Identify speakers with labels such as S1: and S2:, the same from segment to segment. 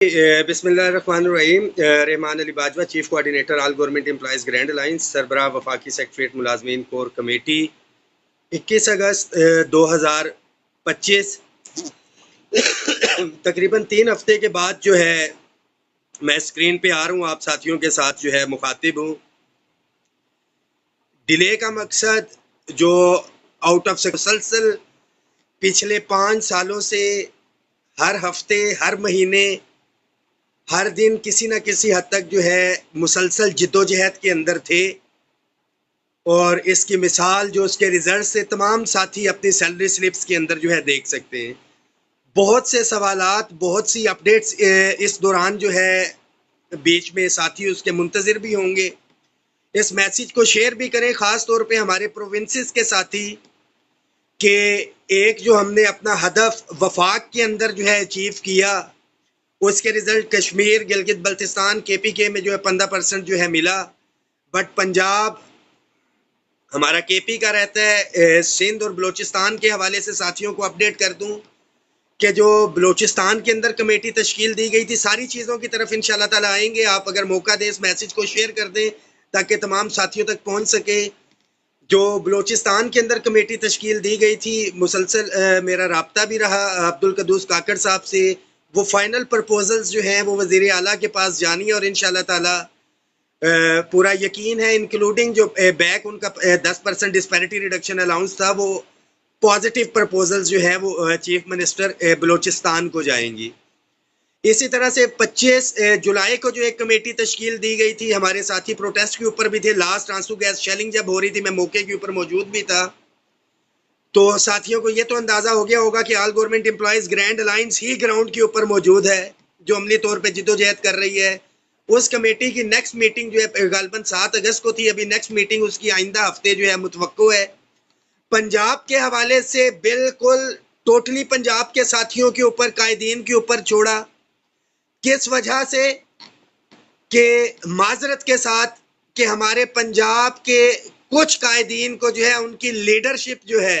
S1: बिस्मिल्लाहिर्रहमानिर्रहीम। Rahman Ali Bajwa, chief coordinator all government employees grand alliance, सरबराह वफाकी सेक्रेटरीट मुलाजमीन कोर कमेटी। 21 अगस्त 2025 तकरीबन 3 हफ्ते के बाद जो है मैं स्क्रीन पे आ रहा हूँ, आप साथियों के साथ जो है मुखातिब हूँ। डिले का मकसद जो आउट ऑफ मुसलसल पिछले 5 सालों से हर हफ्ते, हर महीने, हर दिन किसी न किसी हद तक जो है मुसलसल जिद्दोजहद के अंदर थे। और इसकी मिसाल जो उसके रिजल्ट से तमाम साथी अपनी सैलरी स्लिप्स के अंदर जो है देख सकते हैं। बहुत से सवालात, बहुत सी अपडेट्स इस दौरान जो है बीच में साथी उसके मुंतज़िर भी होंगे। इस मैसेज को शेयर भी करें, ख़ास तौर पे हमारे प्रोविंसेस के साथी कि एक जो हमने अपना हदफ वफाक के अंदर जो है अचीव किया, उसके रिजल्ट कश्मीर, गिलगित बल्तिस्तान, KPK में जो है 15% जो है मिला। बट पंजाब हमारा KP का रहता है। सिंध और बलूचिस्तान के हवाले से साथियों को अपडेट कर दूं कि जो बलूचिस्तान के अंदर कमेटी तश्कील दी गई थी, सारी चीज़ों की तरफ इंशाल्लाह ताला आएंगे। आप अगर मौका दें इस मैसेज को शेयर कर दें ताकि तमाम साथियों तक पहुंच सके। जो बलूचिस्तान के अंदर कमेटी तश्कील दी गई थी, मुसलसल मेरा राब्ता भी रहा अब्दुल कद्दूस काकड़ साहब से। वो फाइनल प्रपोजल्स जो हैं वो वज़ीर आला के पास जानी है और इंशाल्लाह ताला पूरा यकीन है, इंक्लूडिंग जो बैक उनका 10% डिस्पैरिटी रिडक्शन अलाउंस था, वो पॉजिटिव प्रपोजल्स जो है वो चीफ मिनिस्टर बलूचिस्तान को जाएंगी। इसी तरह से 25 जुलाई को जो एक कमेटी तश्कील दी गई थी, हमारे साथी प्रोटेस्ट के ऊपर भी थे। लास्ट आंसू गैस शेलिंग जब हो रही थी, मैं मौके के ऊपर मौजूद भी था। तो साथियों को ये तो अंदाजा हो गया होगा कि all government employees grand alliance ही ग्राउंड के ऊपर मौजूद है, जो अमली तौर पर जिद्दोजहद कर रही है। उस कमेटी की नेक्स्ट मीटिंग जो है गालबन 7 अगस्त को थी। अभी नेक्स्ट मीटिंग उसकी आइंदा हफ्ते जो है मुतवक्को है। पंजाब के हवाले से बिल्कुल टोटली पंजाब के साथियों के ऊपर, कायदीन के ऊपर छोड़ा। किस वजह से? कि माजरत के साथ कि हमारे पंजाब के कुछ कायदीन को जो है उनकी लीडरशिप जो है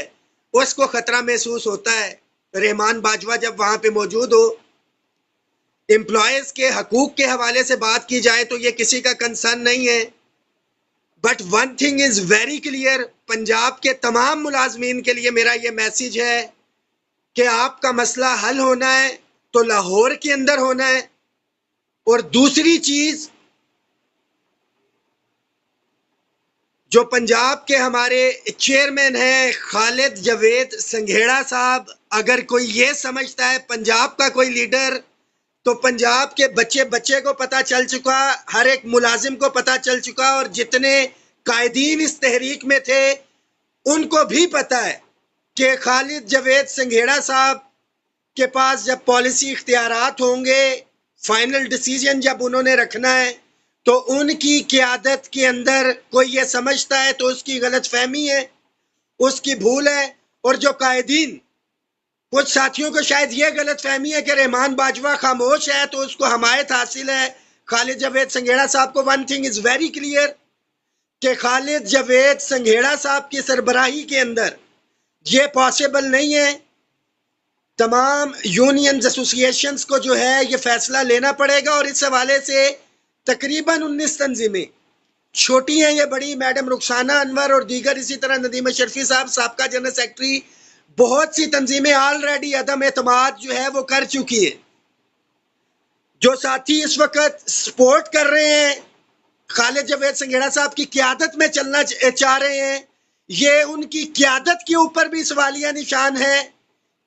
S1: उसको खतरा महसूस होता है। रहमान बाजवा जब वहां पे मौजूद हो, एम्प्लॉयज के हकूक के हवाले से बात की जाए तो ये किसी का कंसर्न नहीं है। But one thing is very clear, Punjab के तमाम मुलाजमीन के लिए मेरा ये मैसेज है कि आपका मसला हल होना है तो लाहौर के अंदर होना है। और दूसरी चीज, जो पंजाब के हमारे चेयरमैन हैं खालिद जवेद संघेड़ा साहब, अगर कोई ये समझता है पंजाब का कोई लीडर, तो पंजाब के बच्चे बच्चे को पता चल चुका, हर एक मुलाजिम को पता चल चुका, और जितने कायदीन इस तहरीक में थे उनको भी पता है कि खालिद जवेद संघेड़ा साहब के पास जब पॉलिसी इख्तियारात होंगे, फाइनल डिसीजन जब उन्होंने रखना है, तो उनकी क़यादत के अंदर कोई ये समझता है तो उसकी गलत फहमी है, उसकी भूल है। और जो कायदीन, कुछ साथियों को शायद ये गलत फहमी है कि रहमान बाजवा खामोश है तो उसको हमायत हासिल है खालिद जवेद संघेड़ा साहब को। One thing is very clear कि खालिद जवेद संघेड़ा साहब की सरबराही के अंदर ये पॉसिबल नहीं है। तमाम यूनियंस, एसोसिएशंस को जो है ये फैसला लेना पड़ेगा। और इस हवाले से तकरीबन 19 तंजीमें, छोटी हैं या बड़ी, मैडम रुखसाना अनवर और दीगर, इसी तरह नदीम शर्फी साहब साबका जनरल सेक्रेटरी, बहुत सी तंजीमें ऑलरेडी अदम एतमाद जो है वो कर चुकी है। जो साथी इस वक्त सपोर्ट कर रहे हैं, खालिद जवेद संघेड़ा साहब की क़यादत में चलना चाह रहे हैं, ये उनकी क़यादत के ऊपर भी सवालिया निशान है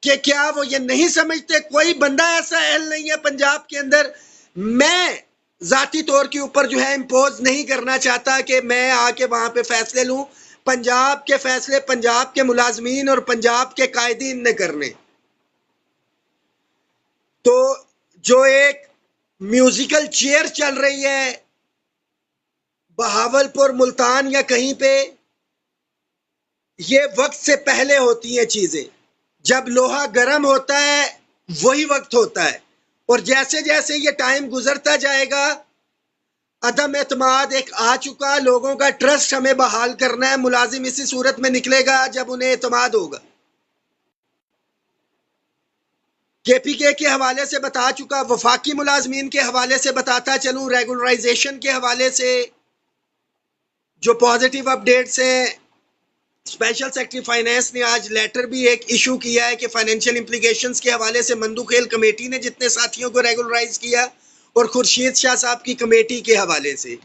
S1: कि क्या वो ये नहीं समझते कोई बंदा ऐसा अहल नहीं है पंजाब के अंदर। मैं जाती तौर के ऊपर जो है इम्पोज नहीं करना चाहता कि मैं आके वहां पे फैसले लूं। पंजाब के फैसले पंजाब के मुलाजमीन और पंजाब के कायदीन ने करने। तो जो एक म्यूजिकल चेयर चल रही है बहावलपुर, मुल्तान या कहीं पे, ये वक्त से पहले होती हैं चीजें। जब लोहा गर्म होता है वही वक्त होता है। और जैसे जैसे ये टाइम गुजरता जाएगा, अदम एतमाद एक आ चुका, लोगों का ट्रस्ट हमें बहाल करना है। मुलाजिम इसी सूरत में निकलेगा जब उन्हें एतमाद होगा। KPK के हवाले से बता चुका, वफाकी मुलाजमीन के हवाले से बताता चलूं, रेगुलराइजेशन के हवाले से जो पॉजिटिव अपडेट्स हैं। स्पेशल सेक्रेटरी फाइनेंस ने आज लेटर भी एक इशू किया है कि फाइनेंशियल इंप्लीकेशंस के हवाले से मंदुखेल कमेटी ने जितने साथियों को रेगुलराइज किया, और खुर्शीद शाह साहब की कमेटी के हवाले से,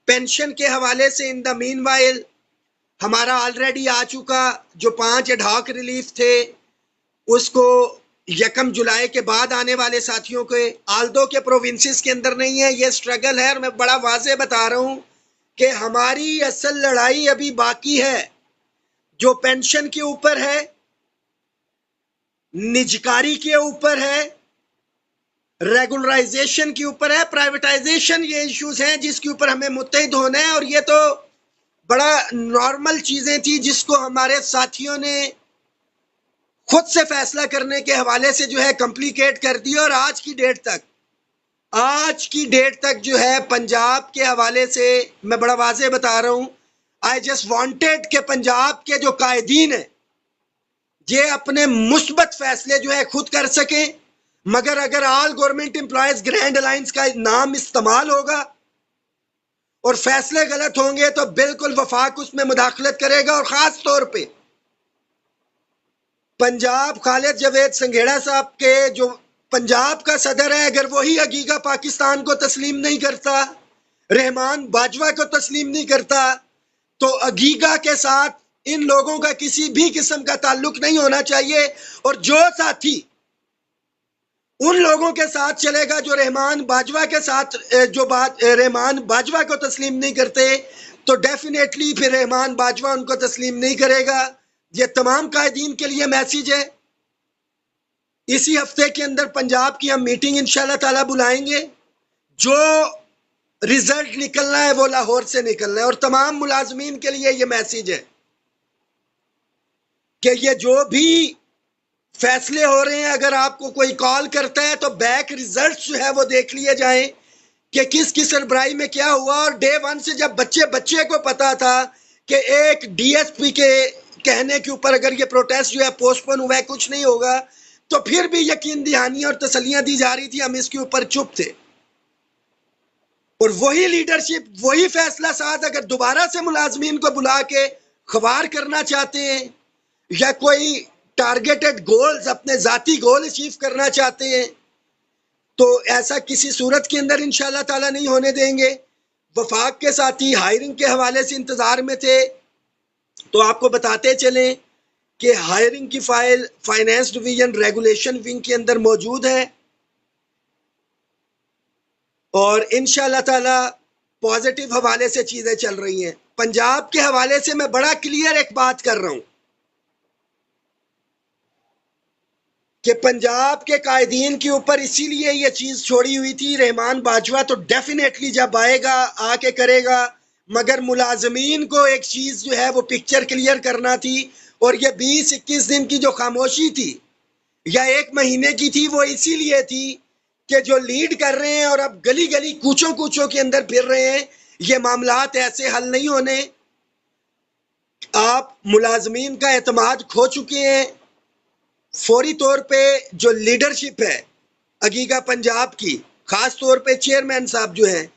S1: पेंशन के हवाले से इन द मीनवाइल हमारा ऑलरेडी आ चुका जो 5 एडहॉक रिलीफ थे, उसको 1 जुलाई के बाद आने वाले साथियों के, आल्दो के प्रोविंसेस के अंदर नहीं है, ये स्ट्रगल है। और मैं बड़ा वाजे बता रहा हूं कि हमारी असल लड़ाई अभी बाकी है, जो पेंशन के ऊपर है, निजकारी के ऊपर है, रेगुलराइजेशन के ऊपर है, प्राइवेटाइजेशन, ये इश्यूज हैं जिसके ऊपर हमें मुत्तहिद होना है। और ये तो बड़ा नॉर्मल चीजें थी जिसको हमारे साथियों ने खुद से फैसला करने के हवाले से जो है कॉम्प्लिकेट कर दिया। और आज की डेट तक जो है पंजाब के हवाले से मैं बड़ा वाजे बता रहा हूं, आई जस्ट वांटेड के पंजाब के जो कायदीन है ये अपने मुस्बत फैसले जो है खुद कर सके। मगर अगर all government employees grand alliance का नाम इस्तेमाल होगा और फैसले गलत होंगे तो बिल्कुल वफाक उसमें मुदाखलत करेगा। और खास तौर पे पंजाब खालिद जवेद संघेड़ा साहब के जो पंजाब का सदर है, अगर वही अगीगा पाकिस्तान को तस्लीम नहीं करता, रहमान बाजवा को तस्लीम नहीं करता, तो अगीगा के साथ इन लोगों का किसी भी किस्म का ताल्लुक नहीं होना चाहिए। और जो साथी उन लोगों के साथ चलेगा जो रहमान बाजवा के साथ रहमान बाजवा को तस्लीम नहीं करते, तो डेफिनेटली फिर रहमान बाजवा उनको तस्लीम नहीं करेगा। ये तमाम कायदीन के लिए मैसेज है। इसी हफ्ते के अंदर पंजाब की हम मीटिंग इंशाल्लाह ताला बुलाएंगे। जो रिजल्ट निकलना है वो लाहौर से निकलना है। और तमाम मुलाजमीन के लिए ये मैसेज है कि ये जो भी फैसले हो रहे हैं, अगर आपको कोई कॉल करता है तो बैक रिजल्ट्स जो है वो देख लिए जाएं कि किसकी सरबराही में क्या हुआ। और डे 1 से जब बच्चे को पता था कि एक DSP के कहने के ऊपर अगर ये प्रोटेस्ट जो है पोस्टपोन हुआ है, कुछ नहीं होगा, तो फिर भी यकीन दहानियां और तसल्लियां दी जा रही थी, हम इसके ऊपर चुप थे। और वही लीडरशिप, वही फैसला साथ अगर दोबारा से मुलाजमीन को बुला के खबार करना चाहते हैं या कोई टारगेटेड गोल्स, अपने जाती गोल अचीव करना चाहते हैं, तो ऐसा किसी सूरत के अंदर इंशाल्लाह ताला नहीं होने देंगे। वफाक के साथी हायरिंग के हवाले से इंतजार में थे, तो आपको बताते चलें कि हायरिंग की file finance division regulation wing के अंदर मौजूद है। और इंशाल्लाह ताला पॉजिटिव हवाले से चीजें चल रही हैं। पंजाब के हवाले से मैं बड़ा क्लियर एक बात कर रहा हूं कि पंजाब के कायदीन के ऊपर इसीलिए ये चीज छोड़ी हुई थी। रहमान बाजवा तो डेफिनेटली जब आएगा आके करेगा, मगर मुलाजमीन को एक चीज जो है वो पिक्चर क्लियर करना थी। और ये 20-21 दिन की जो खामोशी थी या 1 महीने की थी, वो इसीलिए थी कि जो लीड कर रहे हैं और अब गली गली कूचों कूचों के अंदर फिर रहे हैं, ये मामलात ऐसे हल नहीं होने। आप मुलाजमीन का एतमाद खो चुके हैं। फौरी तौर पे जो लीडरशिप है अगीगा पंजाब की, खास तौर पे चेयरमैन साहब जो हैं,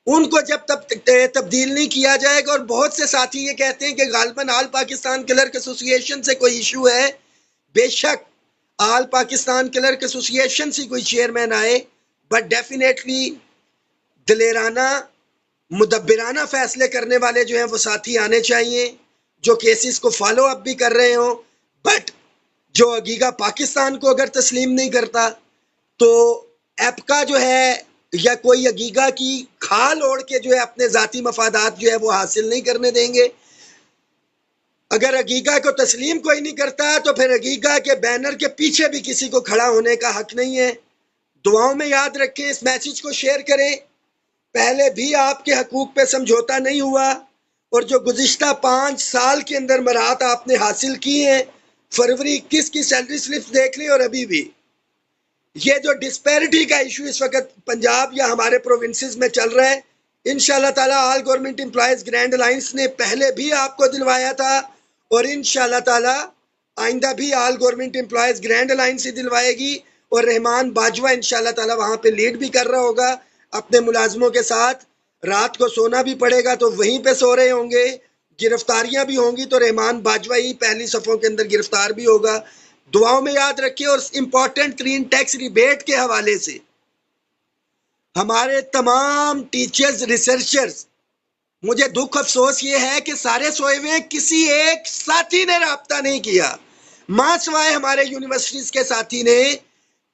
S1: उनको जब तक तब्दील नहीं किया जाएगा। और बहुत से साथी ये कहते हैं कि गालिबन आल पाकिस्तान क्लर्क एसोसिएशन से कोई इशू है। बेशक आल पाकिस्तान क्लर्क एसोसिएशन से कोई चेयरमैन आए, बट डेफिनेटली दलेराना मुदब्बिराना फैसले करने वाले जो हैं वो साथी आने चाहिए, जो केसेस को फॉलो अप भी कर रहे हों। बट जो अगीगा पाकिस्तान को अगर तस्लीम नहीं करता, तो एपका जो है या कोई अगीगा की खाल ओढ़ के जो है अपने जाती मफादात जो है वो हासिल नहीं करने देंगे। अगर अगीगा को तस्लीम कोई नहीं करता, तो फिर अगीगा के बैनर के पीछे भी किसी को खड़ा होने का हक नहीं है। दुआओं में याद रखें, इस मैसेज को शेयर करें। पहले भी आपके हकूक पे समझौता नहीं हुआ, और जो गुज़िश्ता 5 साल के अंदर मराहत आपने हासिल की हैं, फरवरी 21 की सैलरी स्लिप्स देख लें, और अभी भी ये जो डिस्पैरिटी का इशू इस वक्त पंजाब या हमारे प्रोविंसेस में चल रहा है, इंशाल्लाह ताला all government employees grand alliance ने पहले भी आपको दिलवाया था, और इंशाल्लाह ताला आइंदा भी all government employees grand alliance ही दिलवाएगी। और रहमान बाजवा इंशाल्लाह ताला वहाँ पे लीड भी कर रहा होगा अपने मुलाजमों के साथ। रात को सोना भी पड़ेगा तो वहीं पे सो रहे होंगे। गिरफ्तारियां भी होंगी तो रहमान बाजवा ही पहली सफ़ों के अंदर गिरफ्तार भी होगा। दुआओं में याद रखिए। और इम्पोर्टेंट तरीन टैक्स रिबेट के हवाले से हमारे तमाम टीचर्स, रिसर्चर्स, मुझे दुख अफसोस ये है कि सारे सोए हुए, किसी एक साथी ने राब्ता नहीं किया मां सवाए हमारे यूनिवर्सिटीज के साथी ने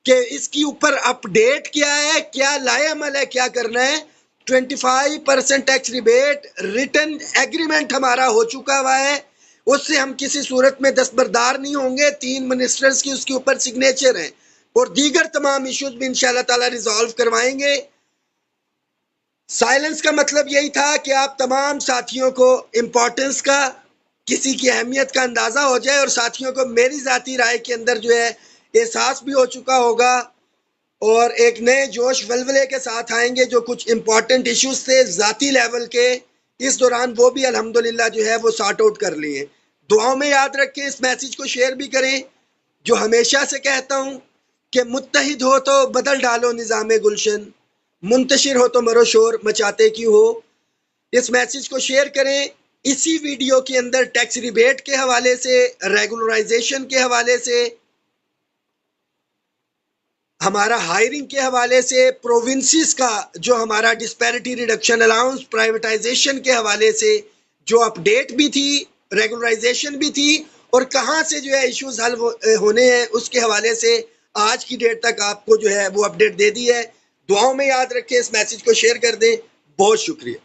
S1: कि इसकी ऊपर अपडेट क्या है, क्या लाए अमल है, क्या करना है। 25% टैक्स रिबेट रिटर्न एग्रीमेंट हमारा हो चुका हुआ है, उससे हम किसी सूरत में दस्तबरदार नहीं होंगे। 3 मिनिस्टर्स की उसके ऊपर सिग्नेचर हैं और दीगर तमाम इश्यूज भी इंशाल्लाह ताला रिजॉल्व करवाएंगे। साइलेंस का मतलब यही था कि आप तमाम साथियों को इम्पोर्टेंस का, किसी की अहमियत का अंदाज़ा हो जाए और साथियों को मेरी ज़ाती राय के अंदर जो है एहसास भी हो चुका होगा और एक नए जोश वलवले के साथ आएंगे। जो कुछ इम्पोर्टेंट इश्यूज थे ज़ाती लेवल के, इस दौरान वो भी अल्हम्दुलिल्लाह जो है वो सॉर्ट आउट कर लिए। दुआओं में याद रखें, इस मैसेज को शेयर भी करें। जो हमेशा से कहता हूँ कि मुत्तहिद हो तो बदल डालो निज़ामे गुलशन, मुंतशिर हो तो मरो शोर मचाते क्यों हो। इस मैसेज को शेयर करें। इसी वीडियो के अंदर टैक्स रिबेट के हवाले से, रेगुलराइजेशन के हवाले से, हमारा हायरिंग के हवाले से, प्रोविंसेस का जो हमारा डिस्पैरिटी रिडक्शन अलाउंस प्राइवेटाइजेशन के हवाले से जो अपडेट भी थी, रेगुलराइजेशन भी थी और कहाँ से जो है इश्यूज हल होने हैं उसके हवाले से आज की डेट तक आपको जो है वो अपडेट दे दी है। दुआओं में याद रखें, इस मैसेज को शेयर कर दें। बहुत शुक्रिया।